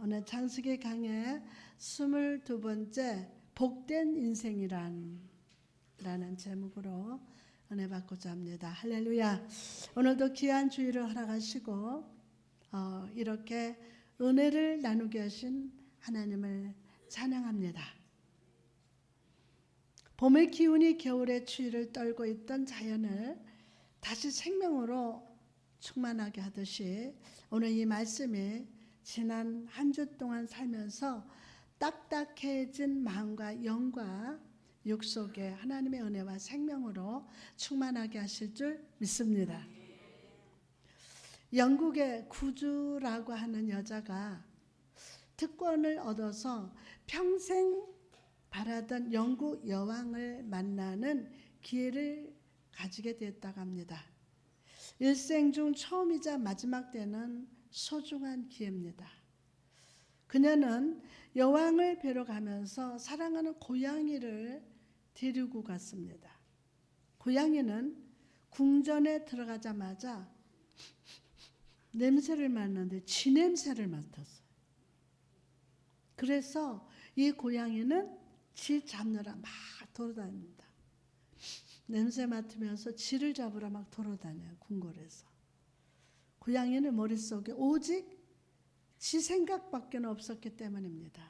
오늘 창세기 강의 22번째 복된 인생이란 라는 제목으로 은혜 받고자 합니다. 할렐루야. 오늘도 귀한 주일을 허락하시고 이렇게 은혜를 나누게 하신 하나님을 찬양합니다. 봄의 기운이 겨울의 추위를 떨고 있던 자연을 다시 생명으로 충만하게 하듯이 오늘 이 말씀이 지난 한 주 동안 살면서 딱딱해진 마음과 영과 육 속에 하나님의 은혜와 생명으로 충만하게 하실 줄 믿습니다. 영국의 구주라고 하는 여자가 특권을 얻어서 평생 바라던 영국 여왕을 만나는 기회를 가지게 됐다고 합니다. 일생 중 처음이자 마지막 때는 소중한 기회입니다. 그녀는 여왕을 뵈러 가면서 사랑하는 고양이를 데리고 갔습니다. 고양이는 궁전에 들어가자마자 냄새를 맡는데 쥐 냄새를 맡았어요. 그래서 이 고양이는 쥐 잡느라 막 돌아다닙니다. 냄새 맡으면서 쥐를 잡으러 막 돌아다녀요. 궁궐에서. 고양이는 머릿속에 오직 지 생각밖에 없었기 때문입니다.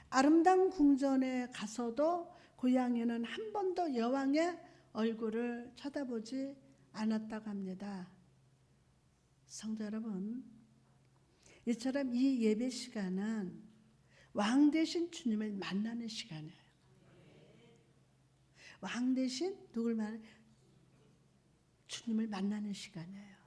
아름다운 궁전에 가서도 고양이는 한 번도 여왕의 얼굴을 쳐다보지 않았다고 합니다. 성도 여러분, 이처럼 이 예배 시간은 왕 대신 주님을 만나는 시간이에요. 왕 대신 누굴 만나는? 주님을 만나는 시간이에요.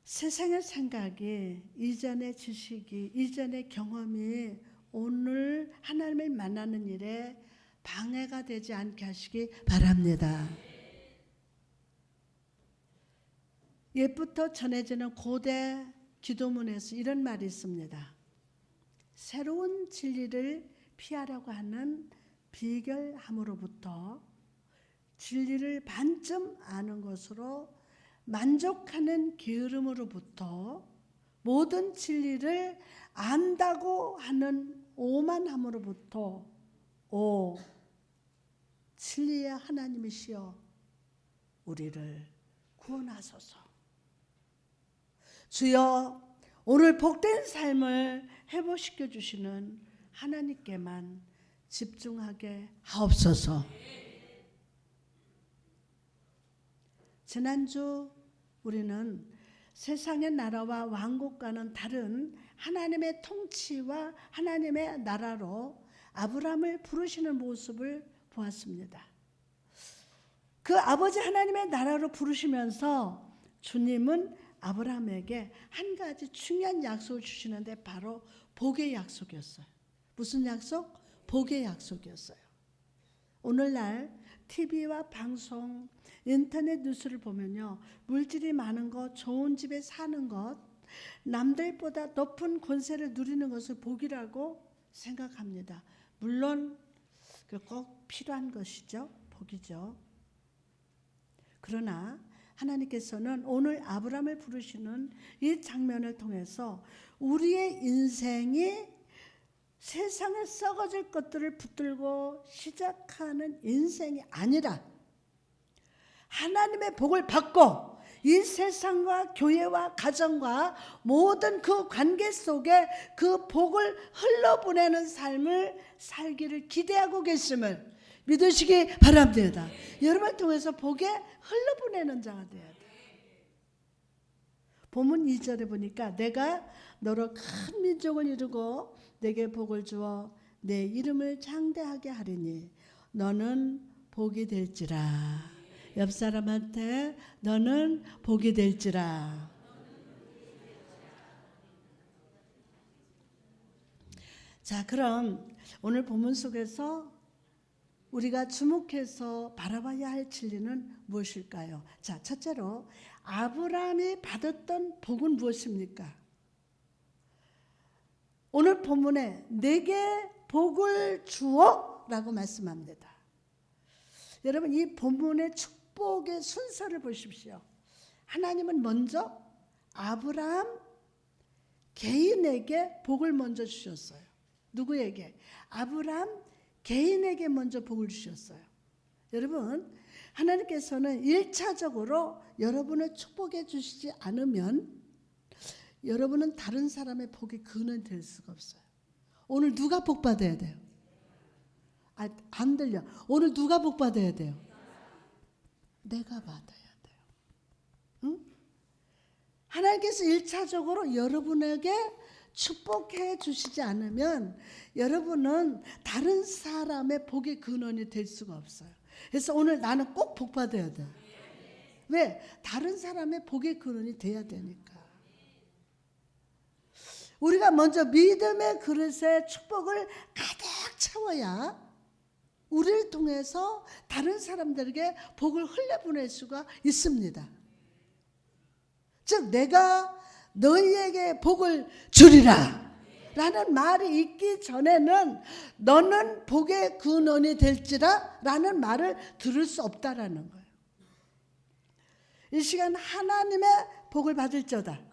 세상의 생각이, 이전의 지식이, 이전의 경험이 오늘 하나님을 만나는 일에 방해가 되지 않게 하시기 바랍니다. 옛부터 전해지는 고대 기도문에서 이런 말이 있습니다. 새로운 진리를 피하려고 하는 비결함으로부터 진리를 반쯤 아는 것으로 만족하는 게으름으로부터 모든 진리를 안다고 하는 오만함으로부터 오 진리의 하나님이시여 우리를 구원하소서. 주여 오늘 복된 삶을 회복시켜 주시는 하나님께만 집중하게 하옵소서. 지난주 우리는 세상의 나라와 왕국과는 다른 하나님의 통치와 하나님의 나라로 아브라함을 부르시는 모습을 보았습니다. 그 아버지 하나님의 나라로 부르시면서 주님은 아브라함에게 한 가지 중요한 약속을 주시는데 바로 복의 약속이었어요. 무슨 약속? 복의 약속이었어요. 오늘날 TV와 방송, 인터넷 뉴스를 보면요, 물질이 많은 것, 좋은 집에 사는 것, 남들보다 높은 권세를 누리는 것을 복이라고 생각합니다. 물론 꼭 필요한 것이죠. 복이죠. 그러나 하나님께서는 오늘 아브라함을 부르시는 이 장면을 통해서 우리의 인생이 세상에 썩어질 것들을 붙들고 시작하는 인생이 아니라 하나님의 복을 받고 이 세상과 교회와 가정과 모든 그 관계 속에 그 복을 흘러보내는 삶을 살기를 기대하고 계심을 믿으시기 바랍니다. 여러분을 통해서 복에 흘러보내는 자가 되어야 돼요. 본문 2절에 보니까 내가 너로 큰 민족을 이루고 내게 복을 주어 내 이름을 장대하게 하리니 너는 복이 될지라. 옆 사람한테 너는 복이 될지라. 자, 그럼 오늘 본문 속에서 우리가 주목해서 바라봐야 할 진리는 무엇일까요? 자, 첫째로 아브라함이 받았던 복은 무엇입니까? 오늘 본문에 내게 복을 주어 라고 말씀합니다. 여러분, 이 본문의 축복의 순서를 보십시오. 하나님은 먼저 아브라함 개인에게 복을 먼저 주셨어요. 누구에게? 아브라함 개인에게 먼저 복을 주셨어요. 여러분, 하나님께서는 1차적으로 여러분을 축복해 주시지 않으면 여러분은 다른 사람의 복의 근원이 될 수가 없어요. 오늘 누가 복 받아야 돼요? 안 들려. 오늘 누가 복 받아야 돼요? 내가 받아야 돼요. 응? 하나님께서 1차적으로 여러분에게 축복해 주시지 않으면 여러분은 다른 사람의 복의 근원이 될 수가 없어요. 그래서 오늘 나는 꼭 복 받아야 돼. 왜? 다른 사람의 복의 근원이 돼야 되니까. 우리가 먼저 믿음의 그릇에 축복을 가득 채워야 우리를 통해서 다른 사람들에게 복을 흘려보낼 수가 있습니다. 즉 내가 너희에게 복을 주리라 라는 말이 있기 전에는 너는 복의 근원이 될지라 라는 말을 들을 수 없다라는 거예요. 이 시간 하나님의 복을 받을지어다.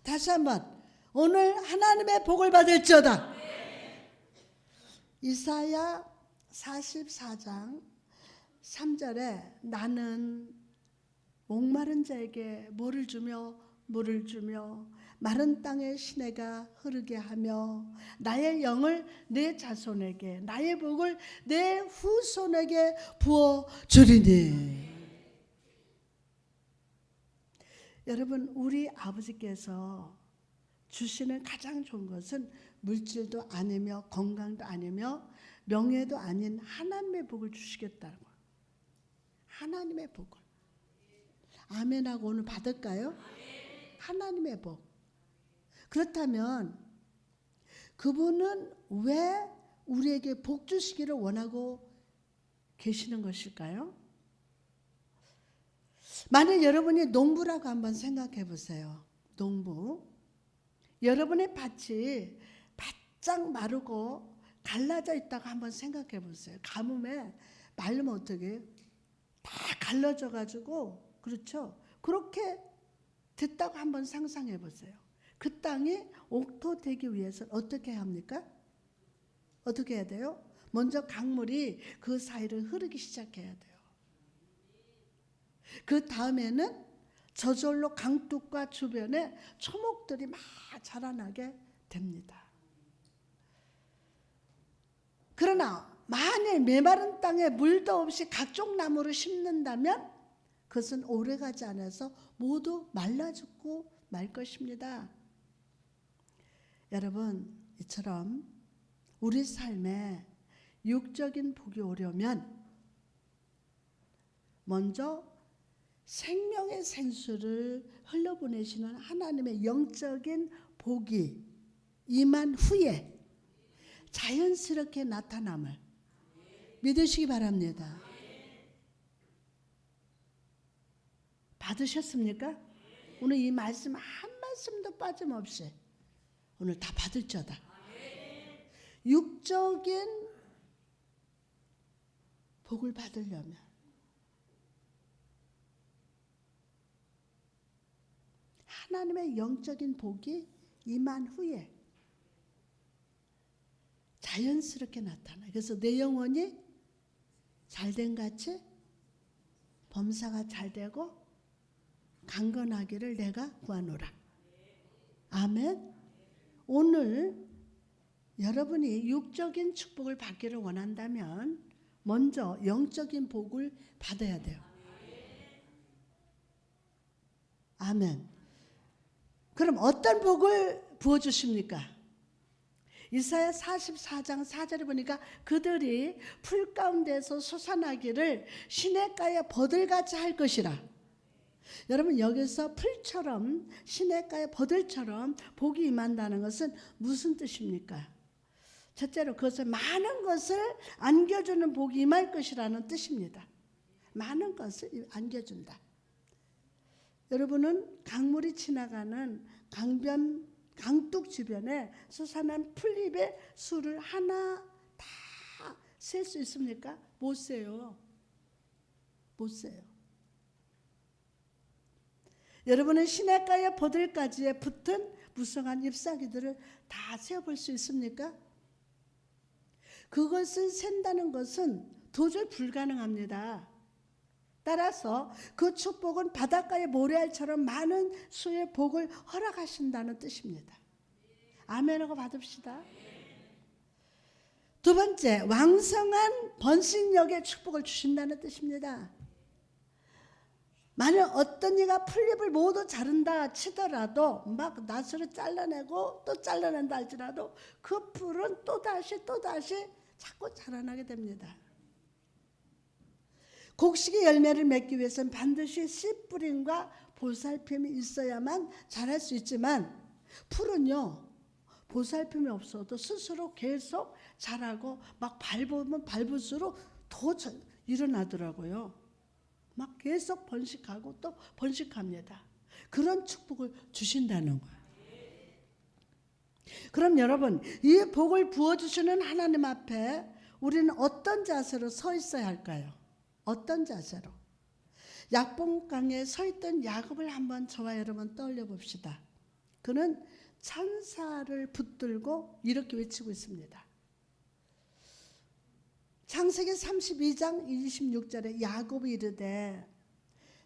다시 한번 오늘 하나님의 복을 받을지어다. 이사야 44장 3절에 나는 목마른 자에게 물을 주며 마른 땅에 시내가 흐르게 하며 나의 영을 내 자손에게 나의 복을 내 후손에게 부어 주리니. 여러분, 우리 아버지께서 주시는 가장 좋은 것은 물질도 아니며 건강도 아니며 명예도 아닌 하나님의 복을 주시겠다는 거예요. 하나님의 복을. 아멘하고 오늘 받을까요? 하나님의 복. 그렇다면 그분은 왜 우리에게 복 주시기를 원하고 계시는 것일까요? 만약 여러분이 농부라고 한번 생각해 보세요. 농부. 여러분의 밭이 바짝 마르고 갈라져 있다고 한번 생각해 보세요. 가뭄에 마르면 어떻게 해요? 다 갈라져 가지고, 그렇죠? 그렇게 됐다고 한번 상상해 보세요. 그 땅이 옥토되기 위해서는 어떻게 합니까? 어떻게 해야 돼요? 먼저 강물이 그 사이를 흐르기 시작해야 돼요. 그 다음에는 저절로 강둑과 주변에 초목들이 막 자라나게 됩니다. 그러나 만일 메마른 땅에 물도 없이 각종 나무를 심는다면 그것은 오래가지 않아서 모두 말라 죽고 말 것입니다. 여러분, 이처럼 우리 삶에 육적인 복이 오려면 먼저 생명의 생수를 흘려보내시는 하나님의 영적인 복이 임한 후에 자연스럽게 나타남을 믿으시기 바랍니다. 받으셨습니까? 오늘 이 말씀 한 말씀도 빠짐없이 오늘 다 받을지어다. 육적인 복을 받으려면 하나님의 영적인 복이 임한 후에 자연스럽게 나타나요. 그래서 내 영혼이 잘된 같이 범사가 잘되고 강건하기를 내가 구하노라. 아멘. 오늘 여러분이 육적인 축복을 받기를 원한다면 먼저 영적인 복을 받아야 돼요. 아멘. 그럼 어떤 복을 부어주십니까? 이사야 44장 4절에 보니까 그들이 풀 가운데서 솟아나기를 시냇가에 버들같이 할 것이라. 여러분, 여기서 풀처럼 시냇가의 버들처럼 복이 임한다는 것은 무슨 뜻입니까? 첫째로 그것은 많은 것을 안겨주는 복이 임할 것이라는 뜻입니다. 많은 것을 안겨준다. 여러분은 강물이 지나가는 강둑 주변에 솟아난 풀잎의 수를 하나 다 셀 수 있습니까? 못 세요. 못 세요. 여러분은 시냇가의 보들가지에 붙은 무성한 잎사귀들을 다 세어볼 수 있습니까? 그것을 센다는 것은 도저히 불가능합니다. 따라서 그 축복은 바닷가의 모래알처럼 많은 수의 복을 허락하신다는 뜻입니다. 아멘하고 받읍시다. 두 번째, 왕성한 번식력의 축복을 주신다는 뜻입니다. 만약 어떤 이가 풀잎을 모두 자른다 치더라도 막 낫으로 잘라내고 또 잘라낸다 할지라도 그 풀은 또다시 자꾸 자라나게 됩니다. 곡식의 열매를 맺기 위해서는 반드시 씨뿌림과 보살핌이 있어야만 자랄 수 있지만 풀은요, 보살핌이 없어도 스스로 계속 자라고 막 밟으면 밟을수록 더 일어나더라고요. 막 계속 번식하고 또 번식합니다. 그런 축복을 주신다는 거예요. 그럼 여러분, 이 복을 부어주시는 하나님 앞에 우리는 어떤 자세로 서 있어야 할까요? 어떤 자세로? 약봉강에 서 있던 야곱을 한번 저와 여러분 떠올려 봅시다. 그는 찬사를 붙들고 이렇게 외치고 있습니다. 창세기 32장 26절에 야곱이 이르되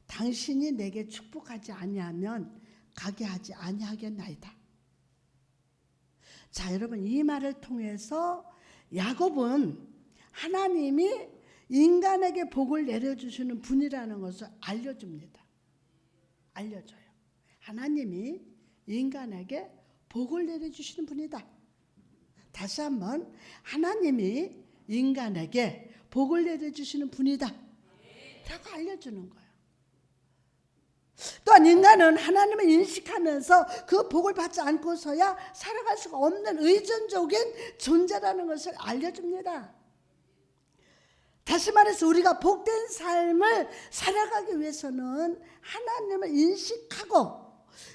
당신이 내게 축복하지 아니하면 가게 하지 아니하겠나이다. 자, 여러분, 이 말을 통해서 야곱은 하나님이 인간에게 복을 내려주시는 분이라는 것을 알려줍니다. 알려줘요. 하나님이 인간에게 복을 내려주시는 분이다. 다시 한번, 하나님이 인간에게 복을 내려주시는 분이다 라고 알려주는 거예요. 또한 인간은 하나님을 인식하면서 그 복을 받지 않고서야 살아갈 수가 없는 의존적인 존재라는 것을 알려줍니다. 다시 말해서 우리가 복된 삶을 살아가기 위해서는 하나님을 인식하고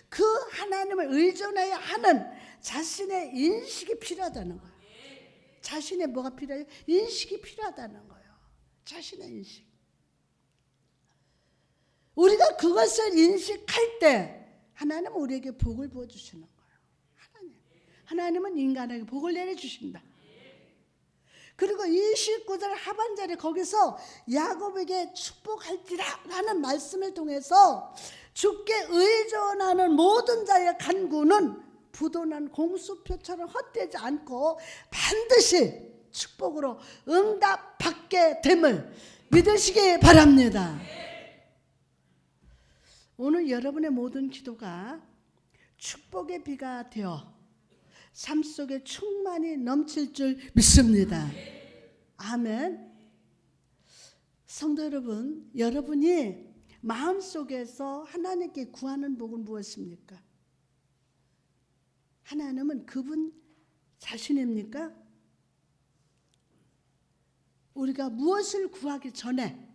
그 하나님을 의존해야 하는 자신의 인식이 필요하다는 거예요. 자신의 뭐가 필요해요? 인식이 필요하다는 거예요. 자신의 인식. 우리가 그것을 인식할 때 하나님은 우리에게 복을 부어주시는 거예요. 하나님은 인간에게 복을 내려주신다. 그리고 29절 하반절에 거기서 야곱에게 축복할지라 라는 말씀을 통해서 주께 의존하는 모든 자의 간구는 부도난 공수표처럼 헛되지 않고 반드시 축복으로 응답받게 됨을 믿으시기 바랍니다. 오늘 여러분의 모든 기도가 축복의 비가 되어 삶 속에 충만히 넘칠 줄 믿습니다. 아멘. 성도 여러분, 여러분이 마음속에서 하나님께 구하는 복은 무엇입니까? 하나님은 그분 자신입니까? 우리가 무엇을 구하기 전에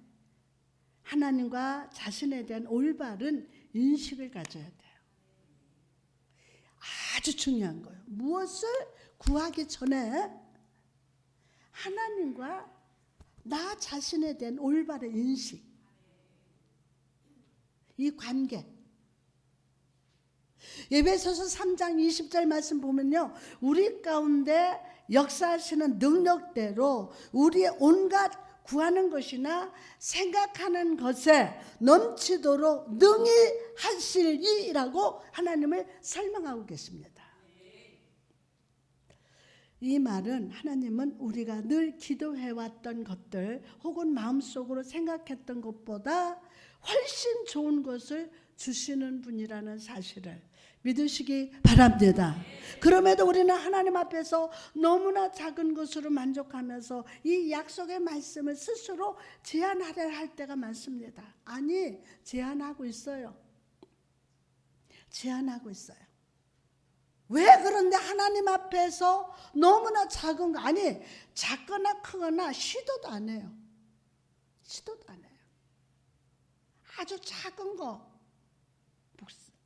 하나님과 자신에 대한 올바른 인식을 가져야 돼요. 아주 중요한 거예요. 무엇을 구하기 전에 하나님과 나 자신에 대한 올바른 인식, 이 관계. 에베소서 3장 20절 말씀 보면요, 우리 가운데 역사하시는 능력대로 우리의 온갖 구하는 것이나 생각하는 것에 넘치도록 능히 하시리라고 하나님을 설명하고 계십니다. 이 말은 하나님은 우리가 늘 기도해왔던 것들 혹은 마음속으로 생각했던 것보다 훨씬 좋은 것을 주시는 분이라는 사실을 믿으시기 바랍니다. 그럼에도 우리는 하나님 앞에서 너무나 작은 것으로 만족하면서 이 약속의 말씀을 스스로 제한하려 할 때가 많습니다. 아니, 제한하고 있어요. 제한하고 있어요. 왜 그런데 하나님 앞에서 너무나 작은 거, 아니 작거나 크거나 시도도 안 해요. 시도도 안 해요. 아주 작은 거,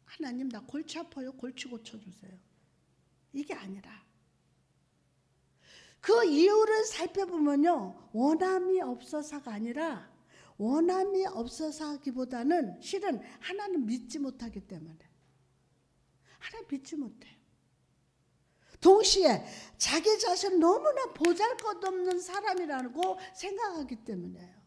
하나님 나 골치 아파요, 골치 고쳐주세요, 이게 아니라 그 이유를 살펴보면요, 원함이 없어서가 아니라 원함이 없어서 하기보다는 실은 하나님 믿지 못하기 때문에. 하나님 믿지 못해요. 동시에 자기 자신 너무나 보잘것없는 사람이라고 생각하기 때문에요.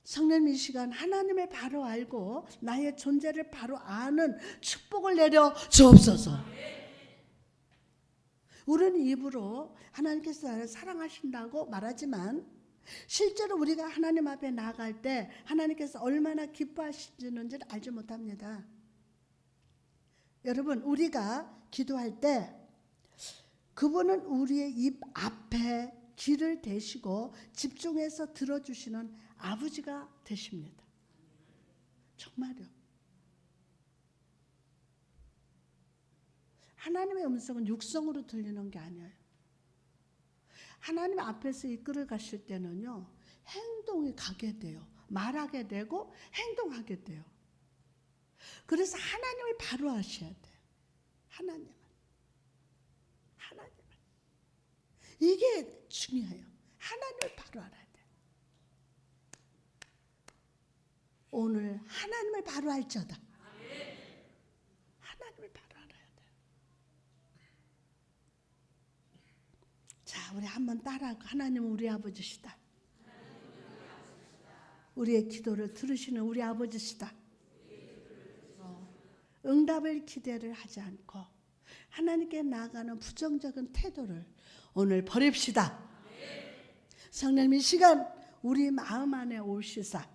성령님 이 시간 하나님을 바로 알고 나의 존재를 바로 아는 축복을 내려 주옵소서. 우리는 입으로 하나님께서 나를 사랑하신다고 말하지만 실제로 우리가 하나님 앞에 나아갈 때 하나님께서 얼마나 기뻐하시는지를 알지 못합니다. 여러분, 우리가 기도할 때 그분은 우리의 입 앞에 귀를 대시고 집중해서 들어주시는 아버지가 되십니다. 정말요. 하나님의 음성은 육성으로 들리는 게 아니에요. 하나님 앞에서 이끌어 가실 때는요, 행동이 가게 돼요. 말하게 되고 행동하게 돼요. 그래서 하나님을 바로 아셔야 돼요. 하나님은. 이게 중요해요. 하나님을 바로 알아야 돼요. 오늘 하나님을 바로 알자다. 하나님을 바로 알아야 돼요. 자, 우리 한번 따라하고, 하나님은 우리 아버지시다. 우리의 기도를 들으시는 우리 아버지시다. 응답을 기대를 하지 않고 하나님께 나아가는 부정적인 태도를 오늘 버립시다. 성령님 이 시간 우리 마음 안에 오시사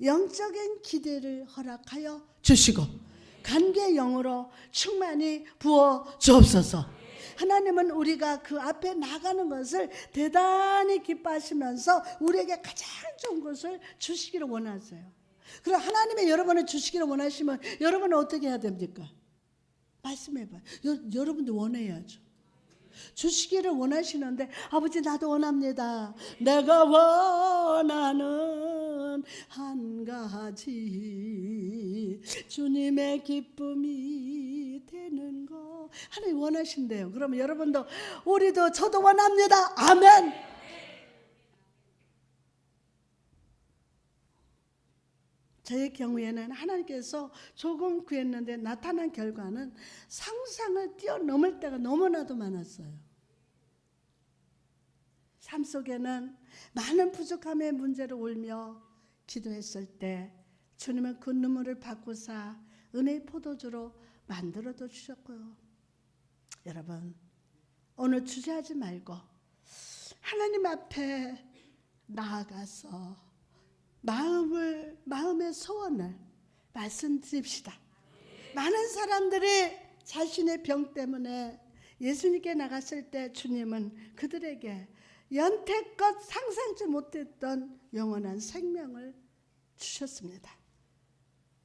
영적인 기대를 허락하여 주시고 관계의 영으로 충만히 부어 주옵소서. 하나님은 우리가 그 앞에 나가는 것을 대단히 기뻐하시면서 우리에게 가장 좋은 것을 주시기를 원하세요. 그럼 하나님의 여러분을 주시기를 원하시면 여러분은 어떻게 해야 됩니까? 말씀해봐요. 여러분도 원해야죠. 주시기를 원하시는데 아버지 나도 원합니다. 내가 원하는 한 가지 주님의 기쁨이 되는 거 하나님 원하신대요. 그러면 여러분도 우리도 저도 원합니다. 아멘. 저의 경우에는 하나님께서 조금 구했는데 나타난 결과는 상상을 뛰어넘을 때가 너무나도 많았어요. 삶 속에는 많은 부족함의 문제를 울며 기도했을 때 주님은 그 눈물을 바꾸사 은혜의 포도주로 만들어도 주셨고요. 여러분, 오늘 주저하지 말고 하나님 앞에 나아가서 마음의 소원을 말씀드립시다. 많은 사람들이 자신의 병 때문에 예수님께 나갔을 때 주님은 그들에게 연태껏 상상치 못했던 영원한 생명을 주셨습니다.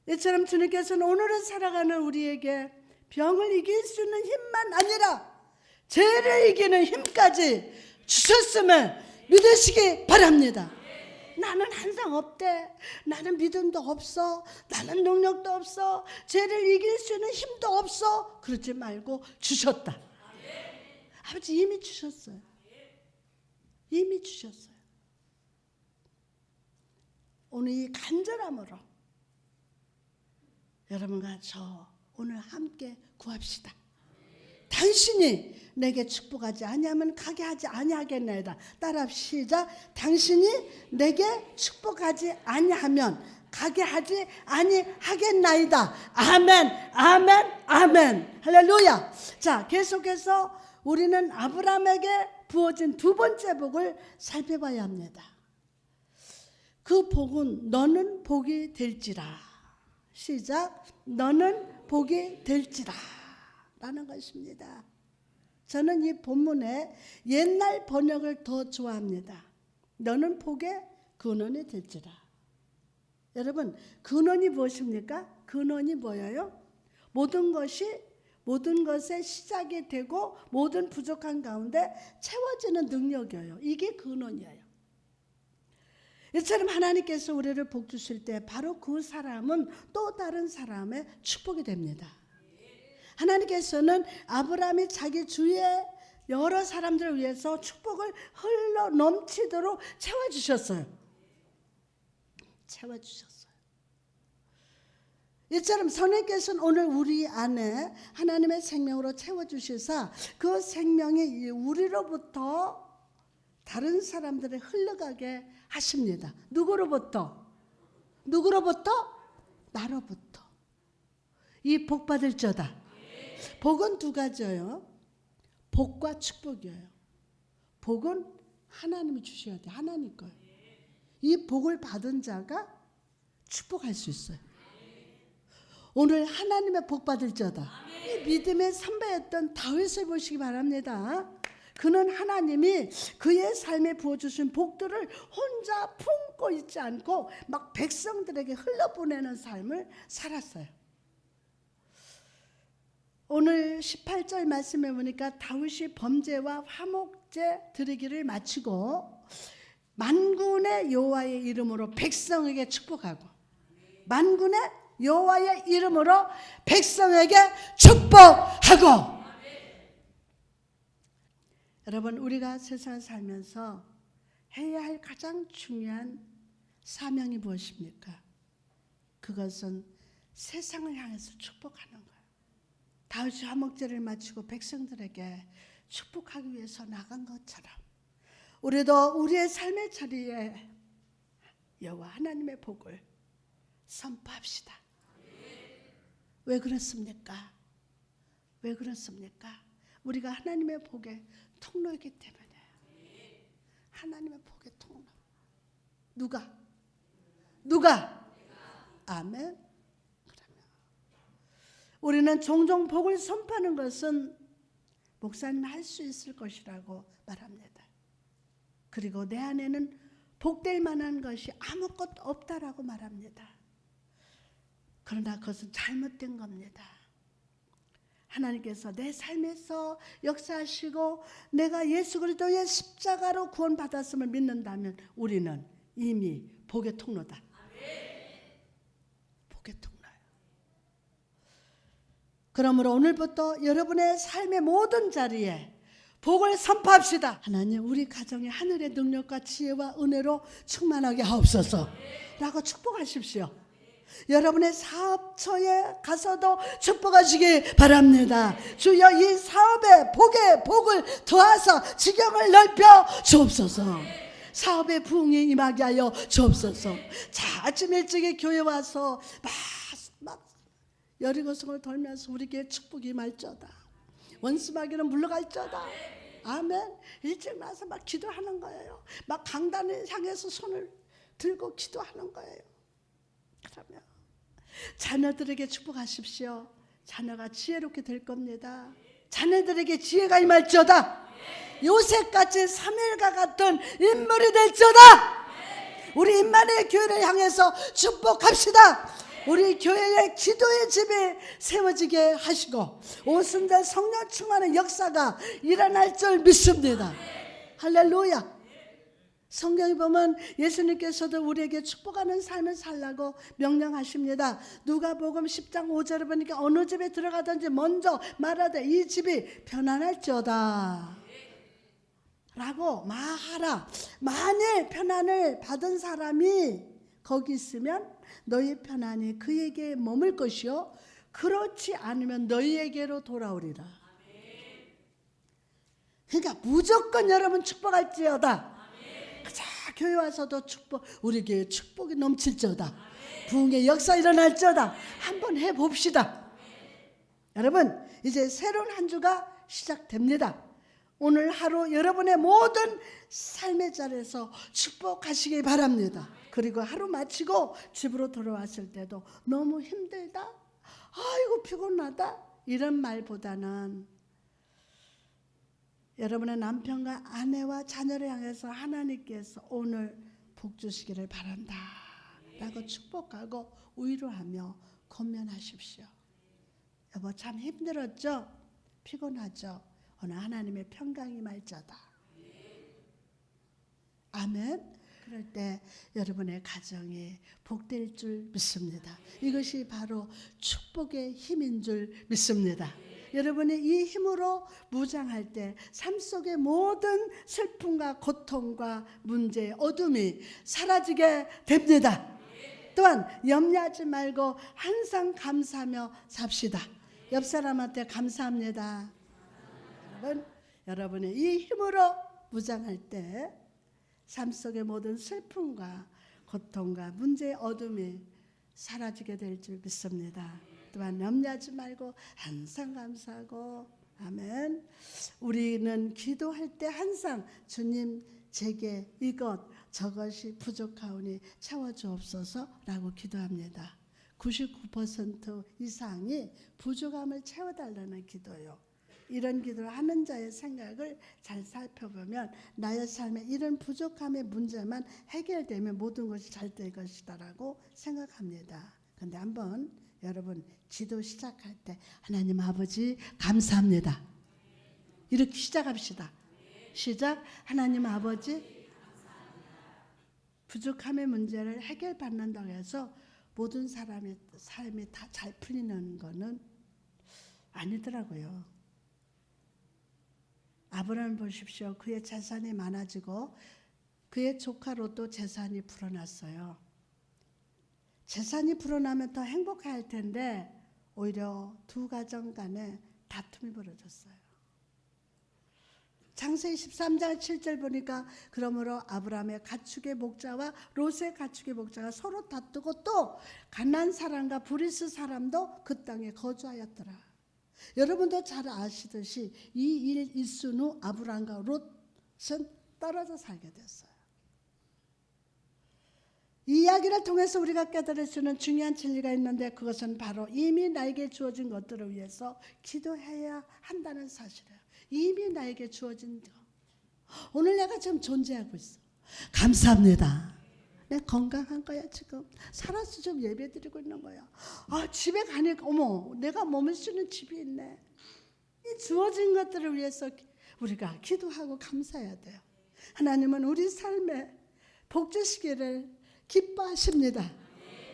이처럼 주님께서는 오늘을 살아가는 우리에게 병을 이길 수 있는 힘만 아니라 죄를 이기는 힘까지 주셨음을 믿으시기 바랍니다. 나는 항상 없대. 나는 믿음도 없어. 나는 능력도 없어. 죄를 이길 수 있는 힘도 없어. 그러지 말고 주셨다. 아버지 이미 주셨어요. 이미 주셨어요. 오늘 이 간절함으로 여러분과 저 오늘 함께 구합시다. 당신이 내게 축복하지 아니하면 가게 하지 아니하겠나이다. 따라 시작. 당신이 내게 축복하지 아니하면 가게 하지 아니하겠나이다. 아멘, 아멘, 아멘. 할렐루야. 자, 계속해서 우리는 아브라함에게 부어진 두 번째 복을 살펴봐야 합니다. 그 복은 너는 복이 될지라. 시작. 너는 복이 될지라 라는 것입니다. 저는 이 본문의 옛날 번역을 더 좋아합니다. 너는 복의 근원이 될지라. 여러분, 근원이 무엇입니까? 근원이 뭐예요? 모든 것의 시작이 되고 모든 부족한 가운데 채워지는 능력이에요. 이게 근원이에요. 이처럼 하나님께서 우리를 복 주실 때 바로 그 사람은 또 다른 사람의 축복이 됩니다. 하나님께서는 아브라함이 자기 주위에 여러 사람들을 위해서 축복을 흘러 넘치도록 채워주셨어요. 채워주셨어요. 이처럼 성령께서는 오늘 우리 안에 하나님의 생명으로 채워주시사 그 생명이 우리로부터 다른 사람들에 흘러가게 하십니다. 누구로부터? 나로부터. 이 복 받을 자다. 복은 두 가지예요. 복과 축복이에요. 복은 하나님이 주셔야 돼요. 하나님 거예요. 이 복을 받은 자가 축복할 수 있어요. 오늘 하나님의 복 받을 자다. 이 믿음의 선배였던 다윗을 보시기 바랍니다. 그는 하나님이 그의 삶에 부어주신 복들을 혼자 품고 있지 않고 막 백성들에게 흘려보내는 삶을 살았어요. 오늘 18절 말씀에 보니까 다윗이 범죄와 화목제 드리기를 마치고 만군의 여호와의 이름으로 백성에게 축복하고, 만군의 여호와의 이름으로 백성에게 축복하고. 여러분, 우리가 세상을 살면서 해야 할 가장 중요한 사명이 무엇입니까? 그것은 세상을 향해서 축복하는 거예요. 다윗이 화목제를 마치고 백성들에게 축복하기 위해서 나간 것처럼 우리도 우리의 삶의 자리에 여호와 하나님의 복을 선포합시다. 왜 그렇습니까? 왜 그렇습니까? 우리가 하나님의 복의 통로이기 때문에. 하나님의 복의 통로. 누가? 아멘. 그러면 우리는 종종 복을 선포하는 것은 목사님 할 수 있을 것이라고 말합니다. 그리고 내 안에는 복될 만한 것이 아무것도 없다라고 말합니다. 그러나 그것은 잘못된 겁니다. 하나님께서 내 삶에서 역사하시고 내가 예수 그리스도의 십자가로 구원받았음을 믿는다면 우리는 이미 복의 통로다. 복의 통로예요. 그러므로 오늘부터 여러분의 삶의 모든 자리에 복을 선포합시다. 하나님, 우리 가정에 하늘의 능력과 지혜와 은혜로 충만하게 하옵소서 라고 축복하십시오. 여러분의 사업처에 가서도 축복하시기 바랍니다. 주여, 이 사업에 복을 더하사 지경을 넓혀 주옵소서. 사업의 부흥이 임하게 하여 주옵소서. 자, 아침 일찍이 교회 와서 막 여리고성을 돌면서 우리에게 축복이 임할지어다. 원수마귀는 물러갈지어다. 아멘. 일찍 나서 막 기도하는 거예요. 막 강단을 향해서 손을 들고 기도하는 거예요. 그러면 자녀들에게 축복하십시오. 자녀가 지혜롭게 될 겁니다. 자녀들에게 지혜가 임할지어다. 요셉같이 사무엘과 같은 인물이 될지어다. 우리 임마누엘 교회를 향해서 축복합시다. 우리 교회의 기도의 집이 세워지게 하시고 오순절 성령 충만의 역사가 일어날 줄 믿습니다. 할렐루야. 성경에 보면 예수님께서도 우리에게 축복하는 삶을 살라고 명령하십니다. 누가복음 10장 5절에 보니까 어느 집에 들어가든지 먼저 말하되 이 집이 편안할지어다 라고 말하라. 만일 편안을 받은 사람이 거기 있으면 너희 편안이 그에게 머물 것이요 그렇지 않으면 너희에게로 돌아오리라. 그러니까 무조건 여러분 축복할지어다. 자, 교회 와서도 우리 교회 축복이 넘칠지어다. 부흥의 역사 일어날지어다. 한번 해봅시다. 여러분, 이제 새로운 한 주가 시작됩니다. 오늘 하루 여러분의 모든 삶의 자리에서 축복하시기 바랍니다. 그리고 하루 마치고 집으로 돌아왔을 때도 너무 힘들다, 아이고 피곤하다 이런 말보다는 여러분의 남편과 아내와 자녀를 향해서 하나님께서 오늘 복 주시기를 바란다 라고 축복하고 위로하며 권면하십시오. 여보, 참 힘들었죠? 피곤하죠? 오늘 하나님의 평강이 말자다. 아멘. 그럴 때 여러분의 가정이 복될 줄 믿습니다. 이것이 바로 축복의 힘인 줄 믿습니다. 여러분이 이 힘으로 무장할 때 삶 속의 모든 슬픔과 고통과 문제, 어둠이 사라지게 됩니다. 또한 염려하지 말고 항상 감사하며 삽시다. 옆 사람한테 감사합니다. 여러분의 이 힘으로 무장할 때 삶 속의 모든 슬픔과 고통과 문제의 어둠이 사라지게 될 줄 믿습니다. 또한 염려하지 말고 항상 감사하고. 아멘. 우리는 기도할 때 항상 주님 제게 이것 저것이 부족하오니 채워주옵소서라고 기도합니다. 99% 이상이 부족함을 채워달라는 기도요. 이런 기도를 하는 자의 생각을 잘 살펴보면 나의 삶에 이런 부족함의 문제만 해결되면 모든 것이 잘 될 것이다라고 생각합니다. 그런데 한번 여러분 기도 시작할 때 하나님 아버지 감사합니다. 이렇게 시작합시다. 시작. 하나님 아버지 부족함의 문제를 해결받는다고 해서 모든 사람의 삶이 다 잘 풀리는 거는 아니더라고요. 아브라함 보십시오. 그의 재산이 많아지고 그의 조카 롯도 재산이 불어났어요. 재산이 불어나면 더 행복할 텐데 오히려 두 가정 간에 다툼이 벌어졌어요. 창세기 13장 7절 보니까 그러므로 아브라함의 가축의 목자와 롯의 가축의 목자가 서로 다투고 또 가나안 사람과 브리스 사람도 그 땅에 거주하였더라. 여러분도 잘 아시듯이 이 일 있은 후 아브라함과 롯은 떨어져 살게 됐어요. 이 이야기를 통해서 우리가 깨달을 수 있는 중요한 진리가 있는데 그것은 바로 이미 나에게 주어진 것들을 위해서 기도해야 한다는 사실이에요. 이미 나에게 주어진 것. 오늘 내가 지금 존재하고 있어. 감사합니다. 내 건강한 거야 지금. 살아서 좀 예배드리고 있는 거야. 집에 가니까 어머 내가 머물 수 있는 집이 있네. 이 주어진 것들을 위해서 우리가 기도하고 감사해야 돼요. 하나님은 우리 삶에 복 주시기를 기뻐하십니다.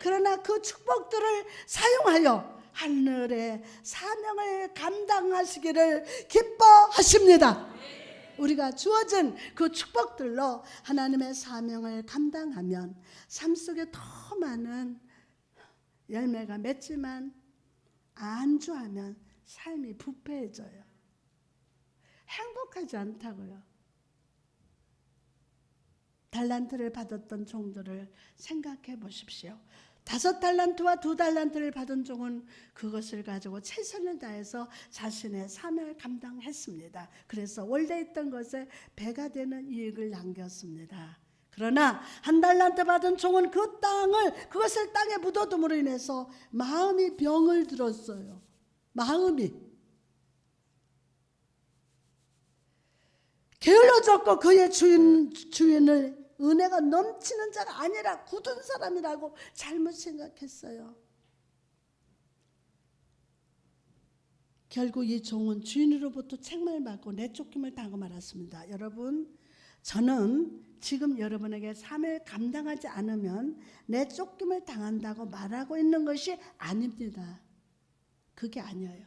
그러나 그 축복들을 사용하여 하늘의 사명을 감당하시기를 기뻐하십니다. 우리가 주어진 그 축복들로 하나님의 사명을 감당하면 삶 속에 더 많은 열매가 맺지만 안주하면 삶이 부패해져요. 행복하지 않다고요. 달란트를 받았던 종들을 생각해 보십시오. 5달란트와 2달란트를 받은 종은 그것을 가지고 최선을 다해서 자신의 사명을 감당했습니다. 그래서 원래 있던 것에 배가 되는 이익을 남겼습니다. 그러나 1달란트 받은 종은 그것을 땅에 묻어둠으로 인해서 마음이 병을 들었어요. 마음이 게을러졌고 그의 주인을 은혜가 넘치는 자가 아니라 굳은 사람이라고 잘못 생각했어요. 결국 이 종은 주인으로부터 책망을 받고 내쫓김을 당하고 말았습니다. 여러분, 저는 지금 여러분에게 삶을 감당하지 않으면 내쫓김을 당한다고 말하고 있는 것이 아닙니다. 그게 아니에요.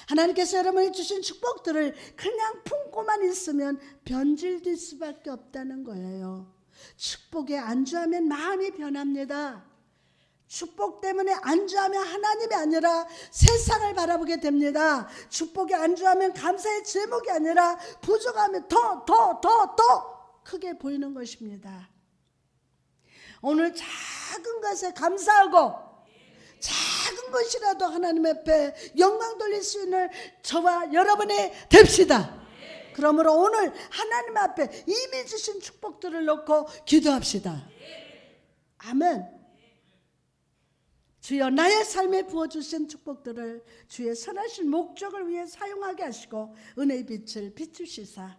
하나님께서 여러분이 주신 축복들을 그냥 품고만 있으면 변질될 수밖에 없다는 거예요. 축복에 안주하면 마음이 변합니다. 축복 때문에 안주하면 하나님이 아니라 세상을 바라보게 됩니다. 축복에 안주하면 감사의 제목이 아니라 부족하면 더 크게 보이는 것입니다. 오늘 작은 것에 감사하고 작은 것이라도 하나님 앞에 영광 돌릴 수 있는 저와 여러분이 됩시다. 그러므로 오늘 하나님 앞에 이미 주신 축복들을 놓고 기도합시다. 아멘. 주여 나의 삶에 부어주신 축복들을 주의 선하신 목적을 위해 사용하게 하시고 은혜의 빛을 비추시사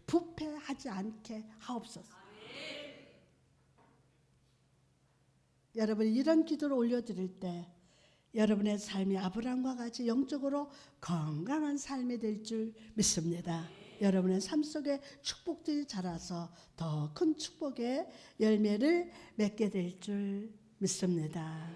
부패하지 않게 하옵소서. 여러분이 이런 기도를 올려드릴 때 여러분의 삶이 아브라함과 같이 영적으로 건강한 삶이 될 줄 믿습니다. 여러분의 삶 속에 축복들이 자라서 더 큰 축복의 열매를 맺게 될 줄 믿습니다.